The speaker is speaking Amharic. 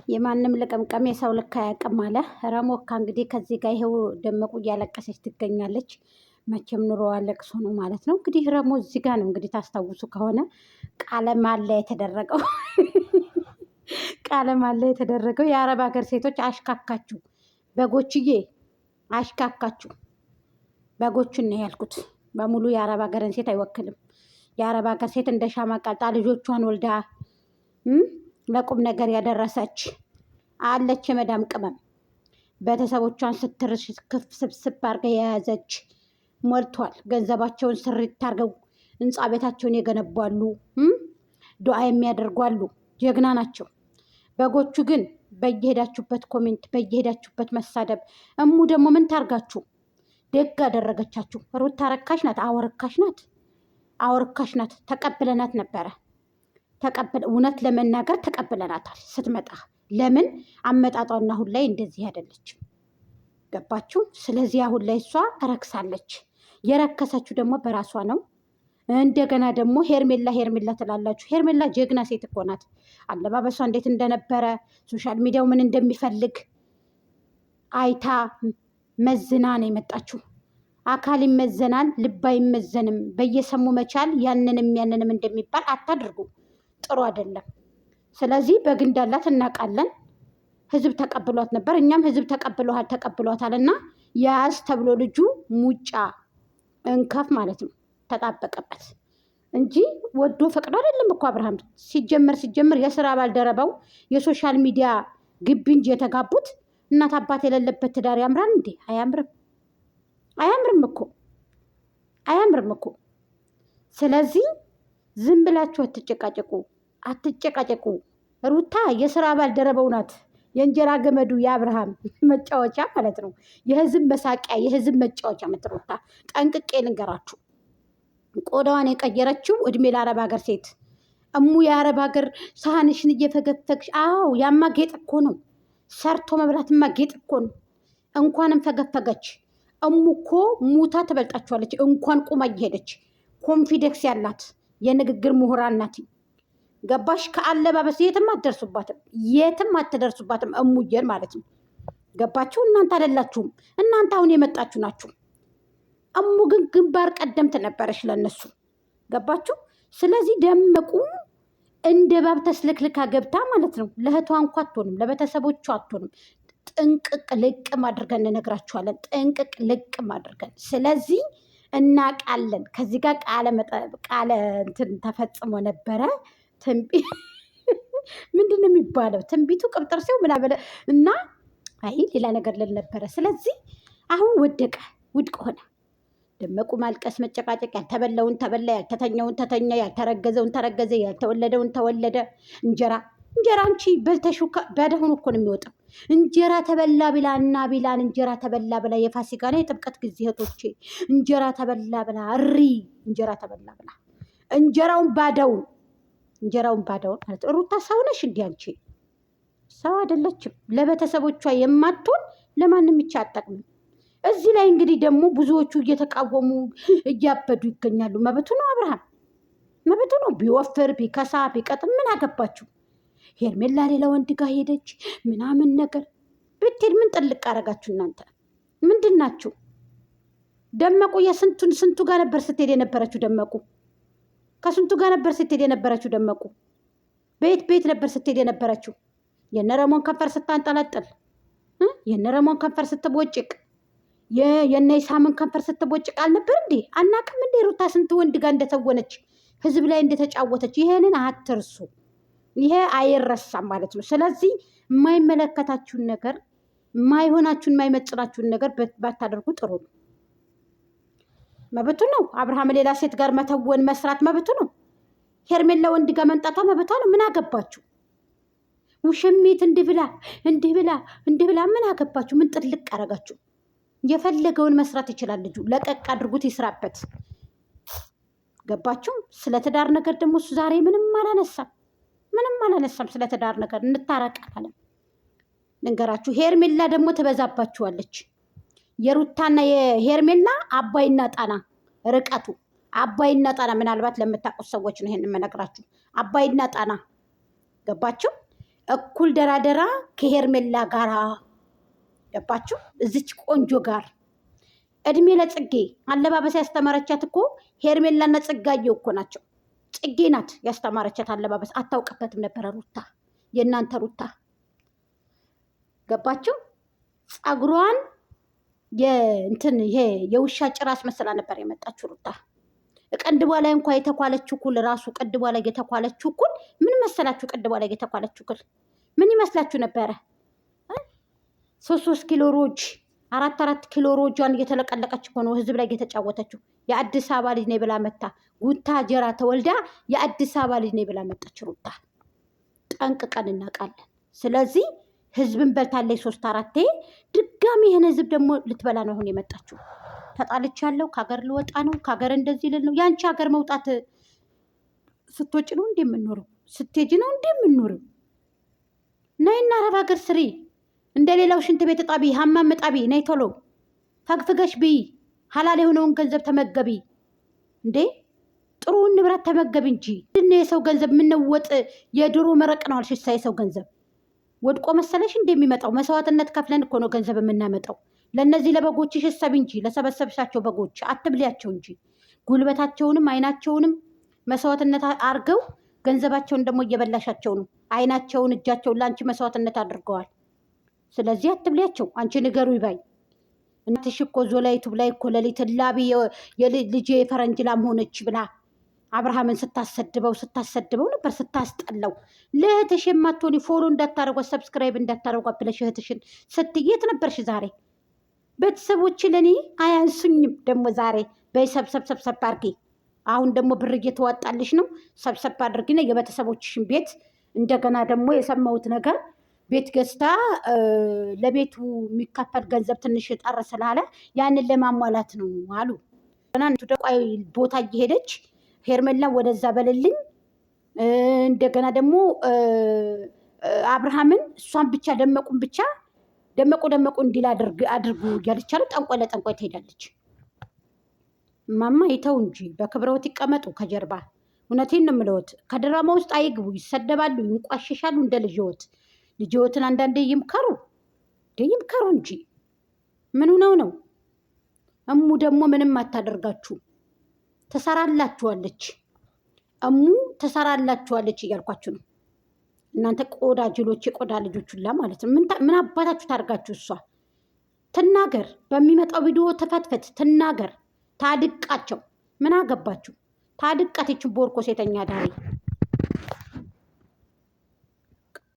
የማንም ልቅምቅም የሰው ልክ አያውቅም አለ ረሞካ። እንግዲህ ከዚህ ጋር ይሄው ደመቁ እያለቀሰች ትገኛለች። መቼም ኑሮዋ ለቅሶ ነው ማለት ነው። እንግዲህ ረሞ እዚህ ጋር ነው እንግዲህ ታስታውሱ ከሆነ ቃለ መሃላ የተደረገው ቃለ መሃላ የተደረገው የአረብ ሀገር ሴቶች አሽካካችሁ በጎችዬ፣ አሽካካችሁ በጎቹን ነው ያልኩት። በሙሉ የአረብ ሀገርን ሴት አይወክልም። የአረብ ሀገር ሴት እንደ ሻማ ቀልጣ ልጆቿን ወልዳ ለቁም ነገር ያደረሰች አለች። የመዳም ቅመም ቤተሰቦቿን ስትርሽ ክፍ ስብስብ አድርጋ የያዘች ሞልቷል። ገንዘባቸውን ስሪት አድርገው ህንፃ ቤታቸውን የገነቧሉ፣ ዱዓ የሚያደርጓሉ። ጀግና ናቸው። በጎቹ ግን በየሄዳችሁበት ኮሜንት፣ በየሄዳችሁበት መሳደብ። እሙ ደግሞ ምን ታርጋችሁ? ደግ አደረገቻችሁ። ሩታ ረካሽ ናት። አወርካሽ ናት። አወርካሽ ናት። ተቀብለናት ነበረ። እውነት ለመናገር ተቀብለናታል ስትመጣ። ለምን አመጣጧና አሁን ላይ እንደዚህ አይደለችም። ገባችሁ? ስለዚህ አሁን ላይ እሷ ረክሳለች። የረከሰችው ደግሞ በራሷ ነው። እንደገና ደግሞ ሄርሜላ ሄርሜላ ትላላችሁ። ሄርሜላ ጀግና ሴት እኮ ናት። አለባበሷ እንዴት እንደነበረ ሶሻል ሚዲያው ምን እንደሚፈልግ አይታ መዝና ነው የመጣችው። አካል ይመዘናል፣ ልብ አይመዘንም። በየሰሙ መቻል ያንንም ያንንም እንደሚባል አታድርጉ። ጥሩ አይደለም። ስለዚህ በግ እንዳላት እናውቃለን። ህዝብ ተቀብሏት ነበር። እኛም ህዝብ ተቀብሏታል እና ያዝ ተብሎ ልጁ ሙጫ እንከፍ ማለት ነው ተጣበቀበት እንጂ ወዶ ፈቅዶ አይደለም እኮ አብርሃም። ሲጀመር የስራ ባልደረባው የሶሻል ሚዲያ ግቢ እንጂ የተጋቡት እናት አባት የሌለበት ትዳር ያምራል እንዴ? አያምርም። አያምርም እኮ። ስለዚህ ዝም ብላችሁ አትጨቃጨቁ። ሩታ የስራ ባልደረባው ናት። የእንጀራ ገመዱ የአብርሃም መጫወቻ ማለት ነው። የህዝብ መሳቂያ፣ የህዝብ መጫወቻ ምትሩታ። ጠንቅቄ ልንገራችሁ፣ ቆዳዋን የቀየረችው እድሜ ለአረብ ሀገር ሴት። እሙ የአረብ ሀገር ሳህንሽን እየፈገፈግሽ። አዎ ያማ ጌጥ እኮ ነው። ሰርቶ መብላትማ ጌጥ እኮ ነው። እንኳንም ፈገፈገች። እሙ እኮ ሙታ ትበልጣችኋለች። እንኳን ቁማ እየሄደች ኮንፊደንስ ያላት የንግግር ምሁራን ናት። ገባሽ? ከአለባበስ የትም አትደርሱባትም እሙዬን ማለት ነው። ገባችሁ? እናንተ አይደላችሁም። እናንተ አሁን የመጣችሁ ናችሁ። እሙ ግን ግንባር ቀደምት ነበረች ለነሱ። ገባችሁ? ስለዚህ ደመቁ እንደ ባብ ተስልክልካ ገብታ ማለት ነው። ለእህቷ እንኳ አትሆንም፣ ለቤተሰቦቿ አትሆንም። ጥንቅቅ ልቅም አድርገን እንነግራችኋለን። ጥንቅቅ ልቅም አድርገን። ስለዚህ እናቃለን። ከዚህ ጋር ቃለ እንትን ተፈጽሞ ነበረ። ምንድን ነው የሚባለው? ትንቢቱ ቅብጥር ሲው ምናምን እና አይ ሌላ ነገር ልል ነበረ። ስለዚህ አሁን ውድቅ ሆነ። ደመቁ ማልቀስ፣ መጨቃጨቅ፣ ያልተበላውን ተበላ፣ ያልተተኛውን ተተኛ፣ ያልተረገዘውን ተረገዘ፣ ያልተወለደውን ተወለደ። እንጀራ አንቺ በልተሹ በደሁን እኮ ነው የሚወጣው። እንጀራ ተበላ ብላ እና ቢላን እንጀራ ተበላ ብላ የፋሲካ ነው የጥምቀት ጊዜ እህቶቼ፣ እንጀራ ተበላ ብላ እንጀራ ተበላ ብላ እንጀራውን ባደውን ማለት ሩታ ሰው ነሽ እንዲ? አንቺ ሰው አይደለችም። ለቤተሰቦቿ የማትሆን ለማንም ይቻ አጠቅም። እዚህ ላይ እንግዲህ ደግሞ ብዙዎቹ እየተቃወሙ እያበዱ ይገኛሉ። መብቱ ነው፣ አብርሃም መብቱ ነው። ቢወፍር ቢከሳ ቢቀጥም ምን አገባችሁ? ሄርሜላ ሌላ ወንድ ጋር ሄደች ምናምን ነገር ብትሄድ ምን ጥልቅ አረጋችሁ እናንተ? ምንድን ናችሁ? ደመቁ ስንቱ ጋር ነበር ስትሄድ የነበረችው? ደመቁ ከስንቱ ጋር ነበር ስትሄድ የነበረችው? ደመቁ ቤት ነበር ስትሄድ የነበረችው? የነረሞን ከንፈር ስታንጠለጥል፣ የነረሞን ከንፈር ስትቦጭቅ፣ የነይሳምን ከንፈር ስትቦጭቅ አልነበር እንዴ? አናቅም እንዴ? ሩታ ስንት ወንድ ጋር እንደተወነች፣ ህዝብ ላይ እንደተጫወተች። ይሄንን አትርሱ። ይሄ አይረሳም ማለት ነው። ስለዚህ የማይመለከታችሁን ነገር፣ የማይሆናችሁን የማይመጥናችሁን ነገር ባታደርጉ ጥሩ ነው። መብቱ ነው። አብርሃም ሌላ ሴት ጋር መተወን መስራት መብቱ ነው። ሄርሜላ ወንድ ጋር መንጣቷ መብቷ ነው። ምን አገባችሁ? ውሽሚት እንዲህ ብላ ምን አገባችሁ? ምን ጥልቅ አረጋችሁ? የፈለገውን መስራት ይችላል ልጁ። ለቀቅ አድርጉት፣ ይስራበት። ገባችሁ? ስለ ትዳር ነገር ደግሞ እሱ ዛሬ ምንም አላነሳም። ስለ ትዳር ነገር እንታረቃለን። ልንገራችሁ፣ ሄርሜላ ደግሞ ትበዛባችኋለች። የሩታና የሄርሜላ አባይና ጣና ርቀቱ፣ አባይና ጣና። ምናልባት ለምታውቁት ሰዎች ነው ይሄን የምነግራችሁ። አባይና ጣና ገባችሁ? እኩል ደራደራ ከሄርሜላ ጋር ገባችሁ? እዚች ቆንጆ ጋር እድሜ ለጽጌ አለባበስ ያስተማረቻት እኮ ሄርሜላና ጽጋየው እኮ ናቸው። ጽጌ ናት ያስተማረቻት አለባበስ። አታውቅበትም ነበረ ሩታ፣ የእናንተ ሩታ ገባችሁ? ፀጉሯን ይሄ የውሻ ጭራስ መሰላ ነበር የመጣችው ሩታ። ቅንድቧ ላይ እንኳ የተኳለችው ኩል ራሱ ቅንድቧ ላይ የተኳለችው ኩል ምን መሰላችሁ? ቅንድቧ ላይ የተኳለችው ኩል ምን ይመስላችሁ ነበረ? 3 ኪሎ ሮጅ 4 ኪሎ ሮጇን እየተለቀለቀች እኮ ነው ህዝብ ላይ እየተጫወተችው። የአዲስ አበባ ልጅ ነኝ ብላ መታ ጉታ ጀራ ተወልዳ የአዲስ አበባ ልጅ ነኝ ብላ መጣች ሩታ። ጠንቅቀን እናውቃለን። ስለዚህ ህዝብን በልታለች 3-4። ድጋሚ ይህን ህዝብ ደግሞ ልትበላ ነው አሁን የመጣችው። ተጣልቻለሁ፣ ከሀገር ልወጣ ነው፣ ከሀገር እንደዚህ ልል ነው። ያንቺ ሀገር መውጣት ስትወጪ ነው እንዴ የምንኖረው? ስትሄጂ ነው እንዴ የምንኖረው? ነይና አረብ ሀገር ስሪ። እንደ ሌላው ሽንት ቤት ጣቢ፣ ሀማም ጣቢ። ነይ ቶሎ ፈግፍገሽ ብይ። ሀላል የሆነውን ገንዘብ ተመገቢ። እንዴ ጥሩውን ንብረት ተመገቢ እንጂ ድነ የሰው ገንዘብ የምንወጥ የድሮ መረቅ ነው አልሽሳ። የሰው ገንዘብ ወድቆ መሰለሽ እንደሚመጣው? መስዋዕትነት ከፍለን እኮ ነው ገንዘብ የምናመጣው። ለእነዚህ ለበጎችሽ እሰብ እንጂ ለሰበሰብሻቸው በጎች አትብሊያቸው እንጂ። ጉልበታቸውንም አይናቸውንም መስዋዕትነት አድርገው ገንዘባቸውን ደግሞ እየበላሻቸው ነው። አይናቸውን እጃቸውን ለአንቺ መስዋዕትነት አድርገዋል። ስለዚህ አትብሊያቸው። አንቺ ንገሩ ይባይ። እናትሽ እኮ ዞላ ዩቱብ ላይ እኮ ሌሊት ላቢ ልጄ የፈረንጅ ላም ሆነች ብላ አብርሃምን ስታሰድበው ነበር፣ ስታስጠላው። ለእህትሽ የማትሆኒ ፎሎ እንዳታደርጓት ሰብስክራይብ እንዳታደርጓት ብለሽ እህትሽን ስትየት ነበርሽ። ዛሬ ቤተሰቦች ለእኔ አያንሱኝም። ደግሞ ዛሬ በሰብሰብ አድርጊ። አሁን ደግሞ ብር እየተዋጣልሽ ነው። ሰብሰብ አድርጊና የቤተሰቦችሽን ቤት እንደገና ደግሞ የሰማሁት ነገር ቤት ገዝታ ለቤቱ የሚካፈል ገንዘብ ትንሽ ጠር ስላለ ያንን ለማሟላት ነው አሉ። ደቋይ ቦታ እየሄደች ሄርሜላ ወደዛ በልልኝ፣ እንደገና ደግሞ አብርሃምን እሷን ብቻ ደመቁ እንዲል አድርጉ እያለች አሉ። ጠንቋይ ለጠንቋይ ትሄዳለች። ማማ ይተው እንጂ በክብረወት ይቀመጡ ከጀርባ። እውነቴን ነው የምለወት። ከድራማ ውስጥ አይግቡ። ይሰደባሉ፣ ይንቋሽሻሉ እንደ ልጅዎትን አንዳንዴ ይምከሩ እንጂ ምን ሆነው ነው? እሙ ደግሞ ምንም አታደርጋችሁ፣ ትሰራላችኋለች። እሙ ትሰራላችኋለች እያልኳችሁ ነው። እናንተ ቆዳ ጅሎች፣ የቆዳ ልጆች ሁላ ማለት ነው። ምን አባታችሁ ታደርጋችሁ? እሷ ትናገር፣ በሚመጣው ቪዲዮ ተፈትፈት ትናገር፣ ታድቃቸው። ምን አገባችሁ? ታድቃት። ይችን ቦርኮ ሴተኛ ዳሪ